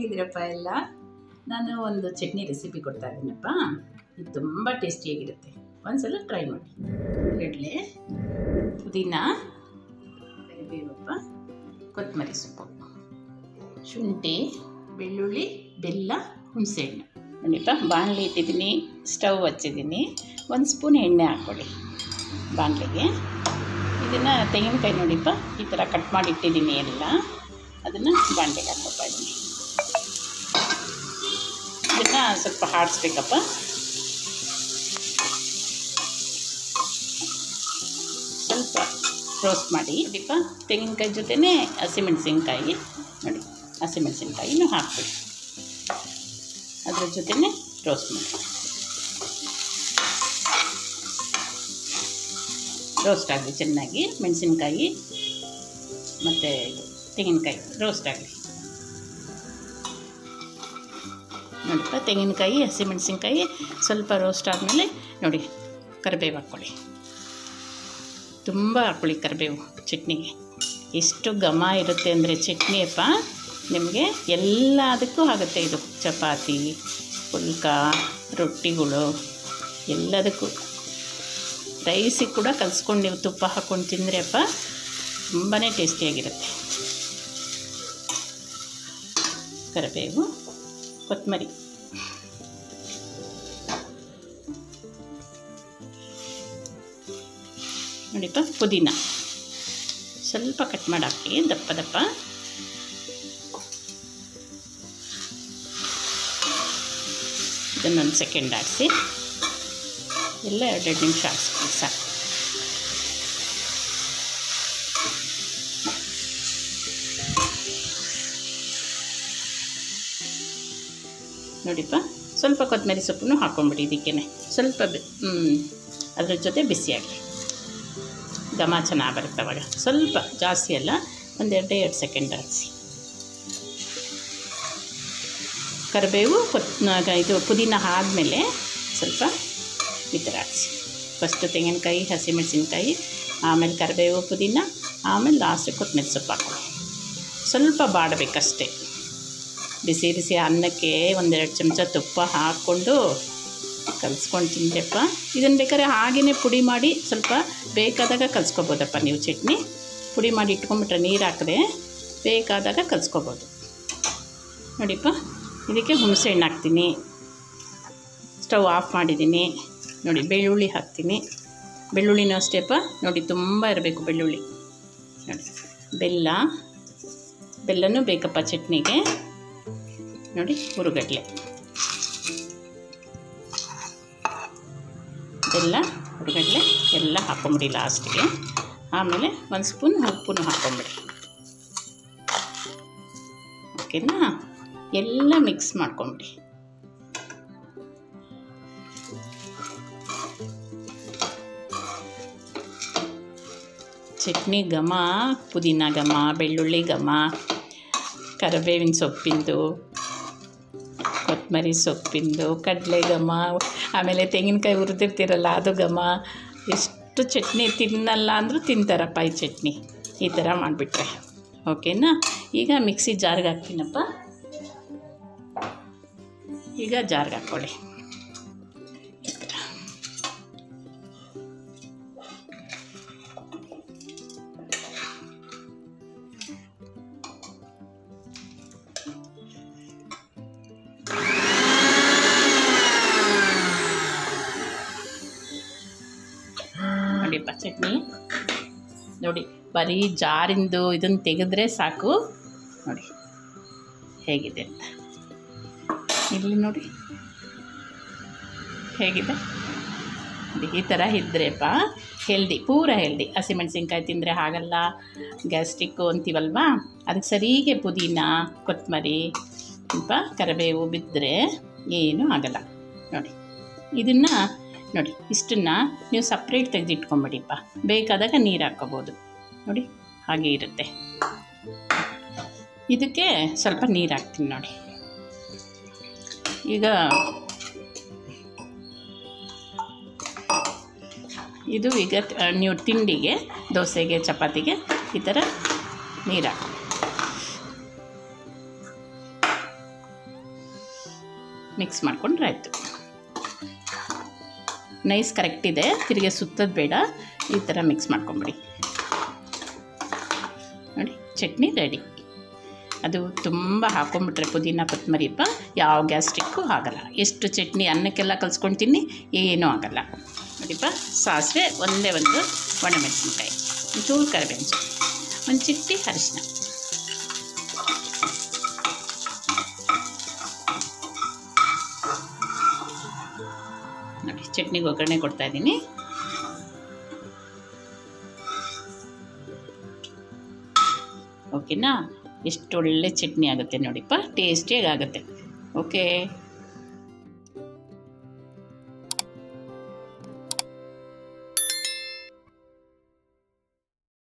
ಹೇಗಿದ್ದೀರಪ್ಪ ಎಲ್ಲ? ನಾನು ಒಂದು ಚಟ್ನಿ ರೆಸಿಪಿ ಕೊಡ್ತಾ ಇದ್ದೀನಪ್ಪ. ಇದು ತುಂಬ ಟೇಸ್ಟಿಯಾಗಿರುತ್ತೆ, ಒಂದ್ಸಲ ಟ್ರೈ ಮಾಡಿ. ಕಡಲೆ, ಪುದೀನ, ಕರಿಬೇವಪ್ಪ, ಕೊತ್ತಂಬರಿ ಸೊಪ್ಪು, ಶುಂಠಿ, ಬೆಳ್ಳುಳ್ಳಿ, ಬೆಲ್ಲ, ಹುಣಸೆಹಣ್ಣು. ನೋಡಿಪ್ಪ, ಬಾಣಲೆ ಇಟ್ಟಿದ್ದೀನಿ, ಸ್ಟವ್ ಹಚ್ಚಿದ್ದೀನಿ. 1 ಸ್ಪೂನ್ ಎಣ್ಣೆ ಹಾಕ್ಕೊಳ್ಳಿ ಬಾಣಲೆಗೆ. ಇದನ್ನು ತೆಂಗಿನಕಾಯಿ ನೋಡಿಪ್ಪ ಈ ಥರ ಕಟ್ ಮಾಡಿ ಇಟ್ಟಿದ್ದೀನಿ ಎಲ್ಲ, ಅದನ್ನು ಬಾಣಲೆಗೆ ಹಾಕೋತಾ ಇದ್ದೀನಿ. ಇದನ್ನು ಸ್ವಲ್ಪ ಆಡಿಸ್ಬೇಕಪ್ಪ. ಸ್ವಲ್ಪ ರೋಸ್ಟ್ ಮಾಡಿ ನೋಡಿಪ್ಪ. ತೆಂಗಿನಕಾಯಿ ಜೊತೆನೇ ಹಸಿಮೆಣಸಿನ್ಕಾಯಿ ನೋಡಿ, ಹಸಿಮೆಣಸಿನ್ಕಾಯಿನೂ ಹಾಕ್ಬಿಡಿ, ಅದರ ಜೊತೆನೇ ರೋಸ್ಟ್ ಮಾಡಿ. ರೋಸ್ಟ್ ಆಗಲಿ ಚೆನ್ನಾಗಿ, ಮೆಣಸಿನ್ಕಾಯಿ ಮತ್ತು ತೆಂಗಿನಕಾಯಿ ರೋಸ್ಟ್ ಆಗಲಿ ನೋಡಿಪ್ಪ. ತೆಂಗಿನಕಾಯಿ, ಹಸಿಮೆಣಸಿನ್ಕಾಯಿ ಸ್ವಲ್ಪ ರೋಸ್ಟ್ ಆದಮೇಲೆ ನೋಡಿ ಕರಿಬೇವು ಹಾಕ್ಕೊಳ್ಳಿ. ತುಂಬ ಹಾಕ್ಕೊಳ್ಳಿ ಕರಿಬೇವು ಚಟ್ನಿಗೆ. ಎಷ್ಟು ಘಮ ಇರುತ್ತೆ ಅಂದರೆ ಚಟ್ನಿಯಪ್ಪ, ನಿಮಗೆ ಎಲ್ಲದಕ್ಕೂ ಆಗುತ್ತೆ ಇದು. ಚಪಾತಿ, ಪುಲ್ಕ, ರೊಟ್ಟಿಗಳು ಎಲ್ಲದಕ್ಕೂ, ರೈಸಿಗೆ ಕೂಡ ಕಲಿಸ್ಕೊಂಡು ನೀವು ತುಪ್ಪ ಹಾಕ್ಕೊಂಡು ತಿಂದ್ರೆಪ್ಪ ತುಂಬಾ ಟೇಸ್ಟಿಯಾಗಿರುತ್ತೆ. ಕರಿಬೇವು, ಕೊತ್ತಂಬರಿ, ನೋಡಿಪ್ಪ, ಪುದೀನ ಸ್ವಲ್ಪ ಕಟ್ ಮಾಡಿ ಹಾಕಿ ದಪ್ಪ ದಪ್ಪ. ಇದನ್ನೊಂದು ಸೆಕೆಂಡ್ ಆಡಿಸಿ, ಎಲ್ಲ 2 ನಿಮಿಷ ಆಡಿಸ್ಕೊಳ್ಳಿ ಸಾಕು. ನೋಡಿಪ್ಪ, ಸ್ವಲ್ಪ ಕೊತ್ತಂಬರಿ ಸೊಪ್ಪನ್ನು ಹಾಕ್ಕೊಂಬಿಡಿ ಇದಕ್ಕೇ. ಸ್ವಲ್ಪ ಅದ್ರ ಜೊತೆ ಬಿಸಿಯಾಗಲಿ, ಘಮ ಚೆನ್ನಾಗಿ ಬರುತ್ತೆ ಅವಾಗ. ಸ್ವಲ್ಪ ಜಾಸ್ತಿ ಅಲ್ಲ, 1-2 ಸೆಕೆಂಡ್ ಆಡಿಸಿ. ಕರಿಬೇವು, ಇದು ಪುದೀನ ಆದಮೇಲೆ ಸ್ವಲ್ಪ ಈ ಥರ ಹಾಕಿಸಿ. ಫಸ್ಟು ತೆಂಗಿನಕಾಯಿ, ಹಸಿಮೆಣಸಿನ್ಕಾಯಿ, ಆಮೇಲೆ ಕರಿಬೇವು, ಪುದೀನ, ಆಮೇಲೆ ಲಾಸ್ಟ್ ಕೊತ್ತಂಬರಿ ಸೊಪ್ಪು ಹಾಕೊಳ್ಳಿ. ಸ್ವಲ್ಪ ಬಾಡಬೇಕಷ್ಟೇ. ಬಿಸಿ ಬಿಸಿ ಅನ್ನಕ್ಕೆ 1-2 ಚಮಚ ತುಪ್ಪ ಹಾಕ್ಕೊಂಡು ಕಲಿಸ್ಕೊಂಡು ತಿಂದ್ರಪ್ಪ. ಇದನ್ನು ಬೇಕಾದ್ರೆ ಹಾಗೆಯೇ ಪುಡಿ ಮಾಡಿ ಸ್ವಲ್ಪ ಬೇಕಾದಾಗ ಕಲಿಸ್ಕೊಬೋದಪ್ಪ ನೀವು. ಚಟ್ನಿ ಪುಡಿ ಮಾಡಿ ಇಟ್ಕೊಂಡ್ಬಿಟ್ರೆ ನೀರು ಹಾಕದೆ ಬೇಕಾದಾಗ ಕಲಿಸ್ಕೊಬೋದು. ನೋಡಿಪ್ಪ, ಇದಕ್ಕೆ ಹುಣಸೆಹಣ್ಣು ಹಾಕ್ತೀನಿ. ಸ್ಟವ್ ಆಫ್ ಮಾಡಿದ್ದೀನಿ ನೋಡಿ. ಬೆಳ್ಳುಳ್ಳಿ ಹಾಕ್ತೀನಿ. ಬೆಳ್ಳುಳ್ಳಿನೂ ಅಷ್ಟೇಪ್ಪ ನೋಡಿ, ತುಂಬ ಇರಬೇಕು ಬೆಳ್ಳುಳ್ಳಿ ನೋಡಿ. ಬೆಲ್ಲನೂ ಬೇಕಪ್ಪ ಚಟ್ನಿಗೆ ನೋಡಿ. ಹುರುಗಡ್ಲೆ, ಬೆಲ್ಲ, ಹುರುಗಡ್ಲೆ ಎಲ್ಲ ಹಾಕ್ಕೊಂಬಿಡಿ ಲಾಸ್ಟಿಗೆ. ಆಮೇಲೆ 1 ಸ್ಪೂನ್ ಉಪ್ಪನ್ನು ಹಾಕ್ಕೊಂಬಿಡಿ. ಓಕೆನಾ? ಎಲ್ಲ ಮಿಕ್ಸ್ ಮಾಡ್ಕೊಂಬಿಡಿ. ಚಟ್ನಿ ಘಮ, ಪುದೀನ ಘಮ, ಬೆಳ್ಳುಳ್ಳಿ ಘಮ, ಕರಿಬೇವಿನ ಸೊಪ್ಪಿಂದು, ಕೊತ್ತಂಬರಿ ಸೊಪ್ಪಿಂದು, ಕಡಲೆ ಘಮ, ಆಮೇಲೆ ತೆಂಗಿನಕಾಯಿ ಹುರಿದಿರ್ತೀರಲ್ಲ ಅದು ಘಮ. ಎಷ್ಟು ಚಟ್ನಿ ತಿನ್ನಲ್ಲ ಅಂದರೂ ತಿಂತಾರಪ್ಪ ಈ ಚಟ್ನಿ ಈ ಥರ ಮಾಡಿಬಿಟ್ರೆ. ಓಕೆನಾ? ಈಗ ಮಿಕ್ಸಿ ಜಾರ್ಗೆ ಹಾಕ್ತೀನಪ್ಪ. ಈಗ ಜಾರ್ಗೆ ಹಾಕ್ಕೊಳ್ಳಿ. ನೋಡಿಪ್ಪ ಚಟ್ನಿ ನೋಡಿ, ಬರೀ ಜಾರಿಂದು ಇದನ್ನು ತೆಗೆದ್ರೆ ಸಾಕು. ನೋಡಿ ಹೇಗಿದೆ ಅಂತ, ಇಲ್ಲಿ ನೋಡಿ ಹೇಗಿದೆ. ಈ ಥರ ಇದ್ರೆಪ್ಪ ಹೆಲ್ದಿ, ಪೂರ ಹೆಲ್ದಿ. ಹಸಿಮೆಣಸಿನ್ಕಾಯಿ ತಿಂದರೆ ಆಗಲ್ಲ, ಗ್ಯಾಸ್ಟ್ರಿಕ್ಕು ಅಂತೀವಲ್ವಾ, ಅದಕ್ಕೆ ಸರಿಗೆ ಪುದೀನ, ಕೊತ್ತಂಬರಿ, ಸ್ವಲ್ಪ ಕರಿಬೇವು ಬಿದ್ದರೆ ಏನೂ ಆಗಲ್ಲ. ನೋಡಿ ಇದನ್ನು ನೋಡಿ, ಇಷ್ಟನ್ನು ನೀವು ಸಪ್ರೇಟ್ ತೆಗೆದಿಟ್ಕೊಂಬಿಡಿಪ್ಪ. ಬೇಕಾದಾಗ ನೀರು ಹಾಕ್ಕೋಬೋದು ನೋಡಿ, ಹಾಗೆ ಇರುತ್ತೆ. ಇದಕ್ಕೆ ಸ್ವಲ್ಪ ನೀರು ಹಾಕ್ತೀನಿ ನೋಡಿ. ಈಗ ಇದು ಈಗ ನೀವು ತಿಂಡಿಗೆ, ದೋಸೆಗೆ, ಚಪಾತಿಗೆ ಈ ಥರ ನೀರು ಹಾಕಿ ಮಿಕ್ಸ್ ಮಾಡ್ಕೊಂಡ್ರೆ ಆಯಿತು. ನೈಸ್ ಕರೆಕ್ಟ್ ಇದೆ, ತಿರುಗಿ ಸುತ್ತೋದು ಬೇಡ, ಈ ಥರ ಮಿಕ್ಸ್ ಮಾಡ್ಕೊಂಬಿಡಿ. ನೋಡಿ ಚಟ್ನಿ ರೆಡಿ. ಅದು ತುಂಬ ಹಾಕೊಂಡ್ಬಿಟ್ರೆ ಪುದೀನ ಕೊತ್ತಂಬರಿಪ್ಪ ಯಾವ ಗ್ಯಾಸ್ಟ್ರಿಕ್ಕು ಆಗಲ್ಲ. ಎಷ್ಟು ಚಟ್ನಿ ಅನ್ನಕ್ಕೆಲ್ಲ ಕಲ್ಸ್ಕೊಳ್ತೀನಿ, ಏನೂ ಆಗಲ್ಲ. ನೋಡಿಪ್ಪ, ಸಾಸಿವೆ ಒಂದೇ ಒಂದು ಒಣಮೆಣಸಿನ್ಕಾಯಿ, ಒಂಚೂರು ಕರಿಬೇವು ಸೊಪ್ಪು, ಒಂದು ಚಿಟ್ಟಿ ಅರಿಶಿನ. ನೋಡಿ ಚಟ್ನಿಗೆ ಒಗ್ಗರಣೆ ಕೊಡ್ತಾಯಿದ್ದೀನಿ. ಓಕೆನಾ? ಎಷ್ಟು ಒಳ್ಳೆ ಚಟ್ನಿ ಆಗುತ್ತೆ ನೋಡಿಪ್ಪ, ಟೇಸ್ಟಿಯಾಗಿ ಆಗುತ್ತೆ. ಓಕೆ.